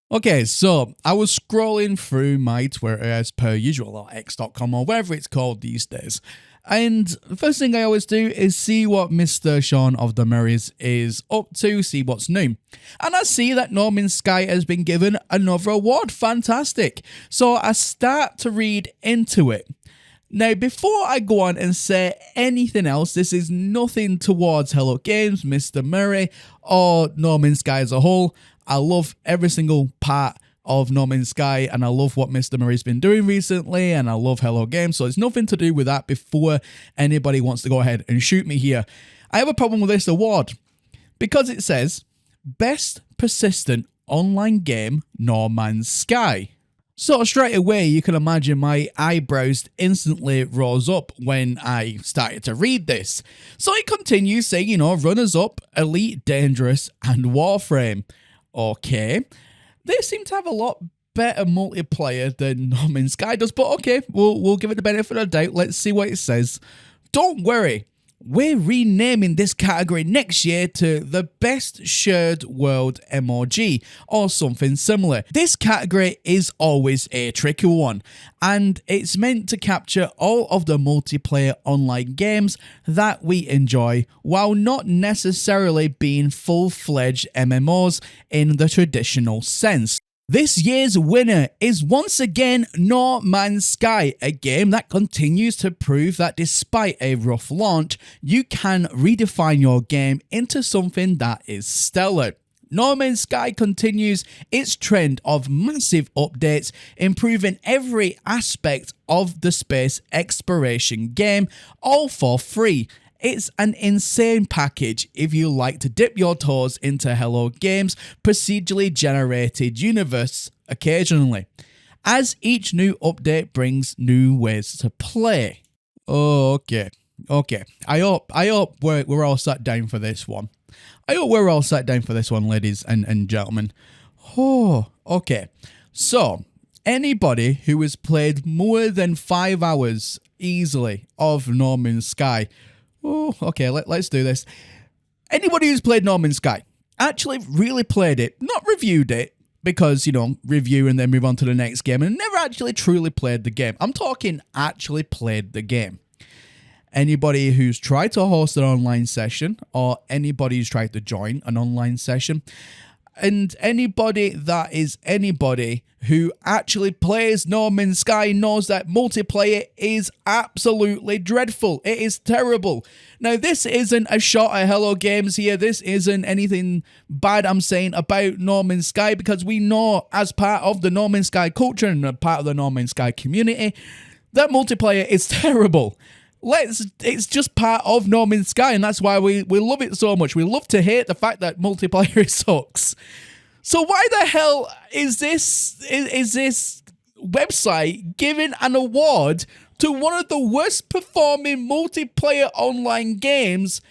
Okay, so I was scrolling through my Twitter as per usual, or X.com, or whatever it's called these days. And the first thing I always do is see what Mr. Sean of the Murrays is up to, see what's new. And I see that Norman Sky has been given another award. Fantastic. So I start to read into it. Now, before I go on and say anything else, this is nothing towards Hello Games, Mr. Murray, or Norman Sky as a whole. I love every single part of Norman Sky, and I love what Mr. Murray's been doing recently, and I love Hello Games, so it's nothing to do with that before anybody wants to go ahead and shoot me here. I have a problem with this award, because it says, Best Persistent Online Game, No Man's Sky. So straight away, you can imagine my eyebrows instantly rose up when I started to read this. So it continues saying, runners-up, Elite Dangerous, and Warframe. Okay, they seem to have a lot better multiplayer than No Man's Sky does, but okay, we'll give it the benefit of the doubt. Let's see what it says. Don't worry, we're renaming this category next year to the Best Shared World MOG, or something similar. This category is always a tricky one, and it's meant to capture all of the multiplayer online games that we enjoy, while not necessarily being full-fledged MMOs in the traditional sense. This year's winner is once again No Man's Sky, a game that continues to prove that despite a rough launch, you can redefine your game into something that is stellar. No Man's Sky continues its trend of massive updates, improving every aspect of the space exploration game, all for free. It's an insane package if you like to dip your toes into Hello Games' procedurally generated universe occasionally, as each new update brings new ways to play. Okay. I hope we're all sat down for this one. Ladies and gentlemen. Oh, okay. So, anybody who has played more than 5 hours easily of No Man's Sky. Oh, okay, let's do this. Anybody who's played No Man's Sky, actually really played it, not reviewed it, because, review and then move on to the next game, and never actually truly played the game. I'm talking actually played the game. Anybody who's tried to host an online session, or anybody who's tried to join an online session, and anybody who actually plays No Man's Sky knows that multiplayer is absolutely dreadful. It is terrible. Now, this isn't a shot at Hello Games here. This isn't anything bad I'm saying about No Man's Sky, because we know, as part of the No Man's Sky culture and a part of the No Man's Sky community, that multiplayer is terrible. It's just part of No Man's Sky, and that's why we love it so much. We love to hate the fact that multiplayer sucks. So why the hell is this website giving an award to one of the worst performing multiplayer online games?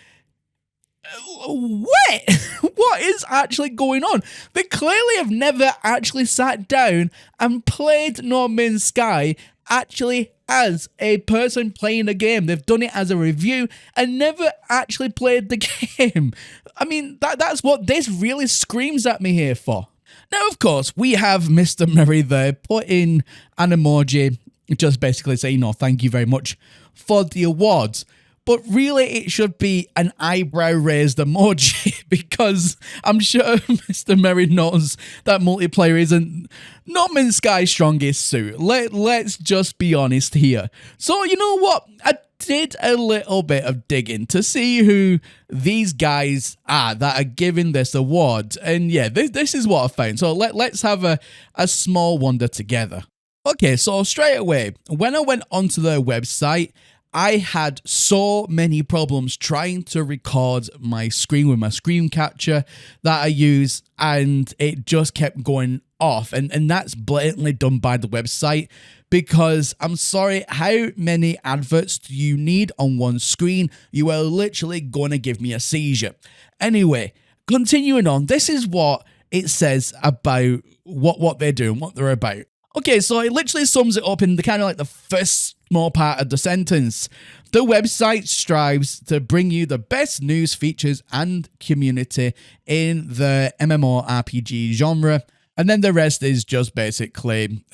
What is actually going on? They clearly have never actually sat down and played No Man's Sky actually as a person playing the game. They've done it as a review and never actually played the game. I mean, that's what this really screams at me here for. Now, of course, we have Mr. Murray there put in an emoji, just basically saying, thank you very much for the awards. But really, it should be an eyebrow-raised emoji, because I'm sure Mr. Murray knows that multiplayer isn't No Man's Sky's strongest suit. Let's just be honest here. So, you know what? I did a little bit of digging to see who these guys are that are giving this award. And yeah, this is what I found. So let's have a small wonder together. Okay, so straight away, when I went onto their website, I had so many problems trying to record my screen with my screen capture that I use, and it just kept going off. And that's blatantly done by the website, because I'm sorry, how many adverts do you need on one screen? You are literally going to give me a seizure. Anyway, continuing on, this is what it says about what they're doing, what they're about. Okay, so it literally sums it up in the kind of like the first small part of the sentence. The website strives to bring you the best news, features, and community in the MMORPG genre, And then the rest is just basically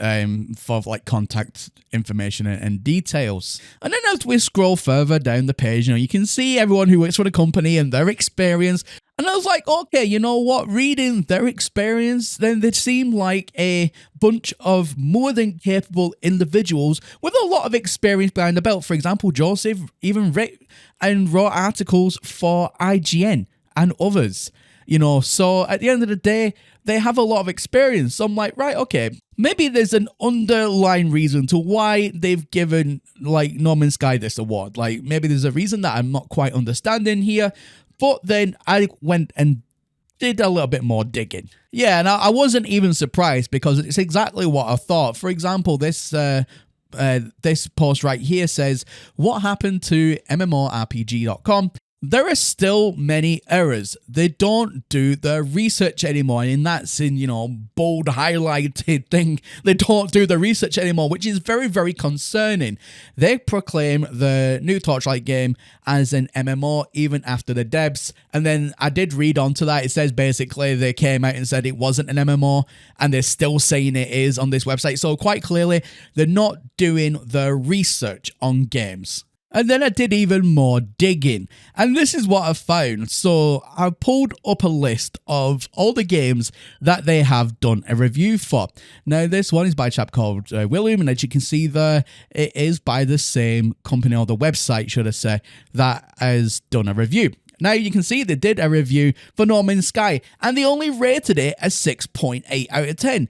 for like contact information and details. And then as we scroll further down the page, you can see everyone who works for the company and their experience. And I was like, okay, you know what? Reading their experience, then they seem like a bunch of more than capable individuals with a lot of experience behind the belt. For example, Joseph even wrote and wrote articles for IGN and others. So at the end of the day, they have a lot of experience. So I'm like, right, okay, maybe there's an underlying reason to why they've given like No Man's Sky this award. Like maybe there's a reason that I'm not quite understanding here. But then I went and did a little bit more digging. Yeah, and I wasn't even surprised because it's exactly what I thought. For example, this post right here says, what happened to MMORPG.com? There are still many errors. They don't do the research anymore, and that's in, bold highlighted thing. They don't do the research anymore, which is very, very concerning. They proclaim the new Torchlight game as an MMO even after the devs, and then I did read onto that. It says basically they came out and said it wasn't an MMO, and they're still saying it is on this website. So quite clearly, they're not doing the research on games. And then I did even more digging, and this is what I found. So I pulled up a list of all the games that they have done a review for. Now this one is by a chap called William, and as you can see there, it is by the same company, or the website should I say, that has done a review. Now you can see they did a review for No Man's Sky, and they only rated it a 6.8 out of 10.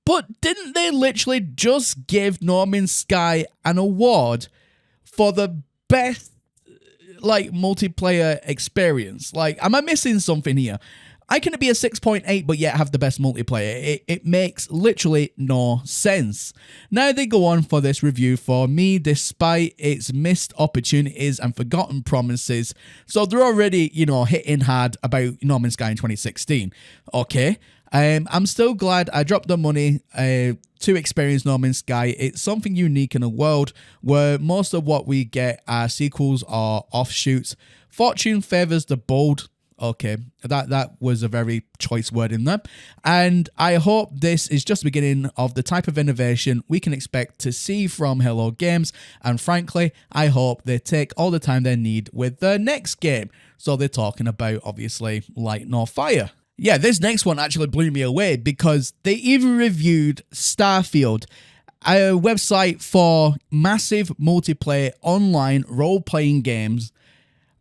But didn't they literally just give No Man's Sky an award for the best like multiplayer experience? Like, am I missing something here? I can be a 6.8 but yet have the best multiplayer. It makes literally no sense. Now they go on for this review for me despite its missed opportunities and forgotten promises. So they're already, hitting hard about No Man's Sky in 2016. Okay. I'm still glad I dropped the money to experience No Man's Sky. It's something unique in a world where most of what we get are sequels or offshoots. Fortune favors the bold. Okay, that was a very choice word in there. And I hope this is just the beginning of the type of innovation we can expect to see from Hello Games. And frankly, I hope they take all the time they need with the next game. So they're talking about, obviously, Light No Fire. Yeah, this next one actually blew me away because they even reviewed Starfield, a website for massive multiplayer online role-playing games.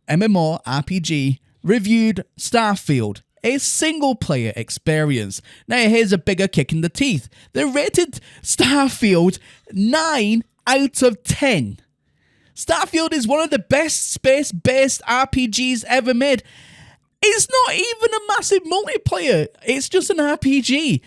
MMORPG reviewed Starfield, a single-player experience. Now here's a bigger kick in the teeth. They rated Starfield 9 out of 10. Starfield is one of the best space-based RPGs ever made. It's not even a massive multiplayer. It's just an RPG.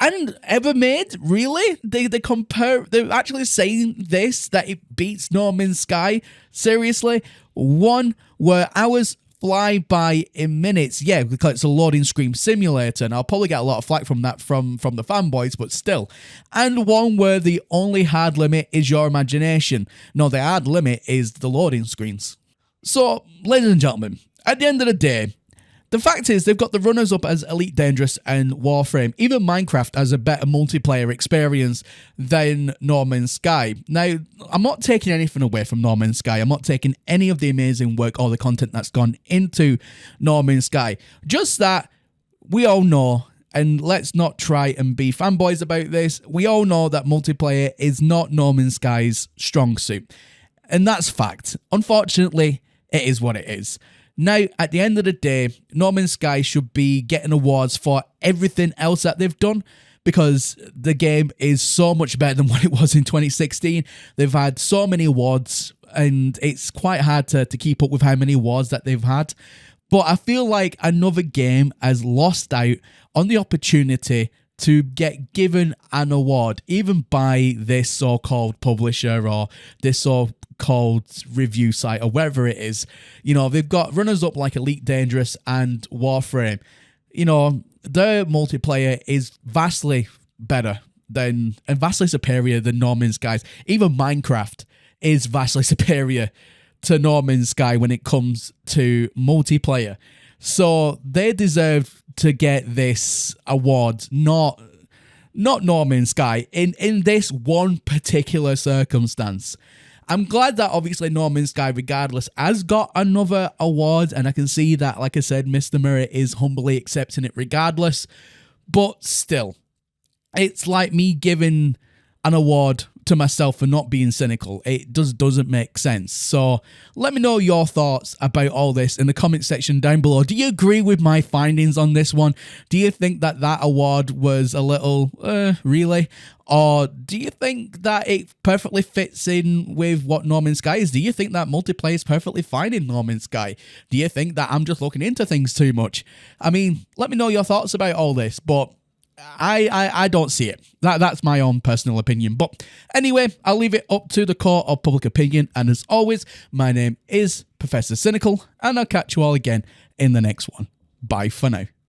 And ever made, really? They're actually saying this, that it beats No Man's Sky. Seriously? One where hours fly by in minutes. Yeah, because it's a loading screen simulator, and I'll probably get a lot of flack from that from the fanboys, but still. And one where the only hard limit is your imagination. No, the hard limit is the loading screens. So, ladies and gentlemen, at the end of the day, the fact is they've got the runners-up as Elite Dangerous and Warframe. Even Minecraft has a better multiplayer experience than No Man's Sky. Now, I'm not taking anything away from No Man's Sky. I'm not taking any of the amazing work or the content that's gone into No Man's Sky. Just that we all know, and let's not try and be fanboys about this, we all know that multiplayer is not No Man's Sky's strong suit. And that's fact. Unfortunately, it is what it is. Now, at the end of the day, No Man's Sky should be getting awards for everything else that they've done because the game is so much better than what it was in 2016. They've had so many awards, and it's quite hard to keep up with how many awards that they've had. But I feel like another game has lost out on the opportunity to get given an award, even by this so-called publisher or this so-called review site or wherever it is. You know, they've got runners-up like Elite Dangerous and Warframe. You know, their multiplayer is vastly better than and vastly superior than No Man's Sky's. Even Minecraft is vastly superior to No Man's Sky when it comes to multiplayer. So they deserve to get this award, not No Man's Sky, in this one particular circumstance. I'm glad that obviously No Man's Sky, regardless, has got another award, and I can see that, like I said, Mr. Mirror is humbly accepting it regardless. But still, it's like me giving an award to myself for not being cynical. It doesn't make sense. So let me know your thoughts about all this in the comment section down below. Do you agree with my findings on this one? Do you think that award was a little, really? Or do you think that it perfectly fits in with what No Man's Sky is? Do you think that multiplayer is perfectly fine in No Man's Sky? Do you think that I'm just looking into things too much? I mean, let me know your thoughts about all this, but I don't see it. That's my own personal opinion. But anyway, I'll leave it up to the court of public opinion. And as always, my name is Professor Cynical, and I'll catch you all again in the next one. Bye for now.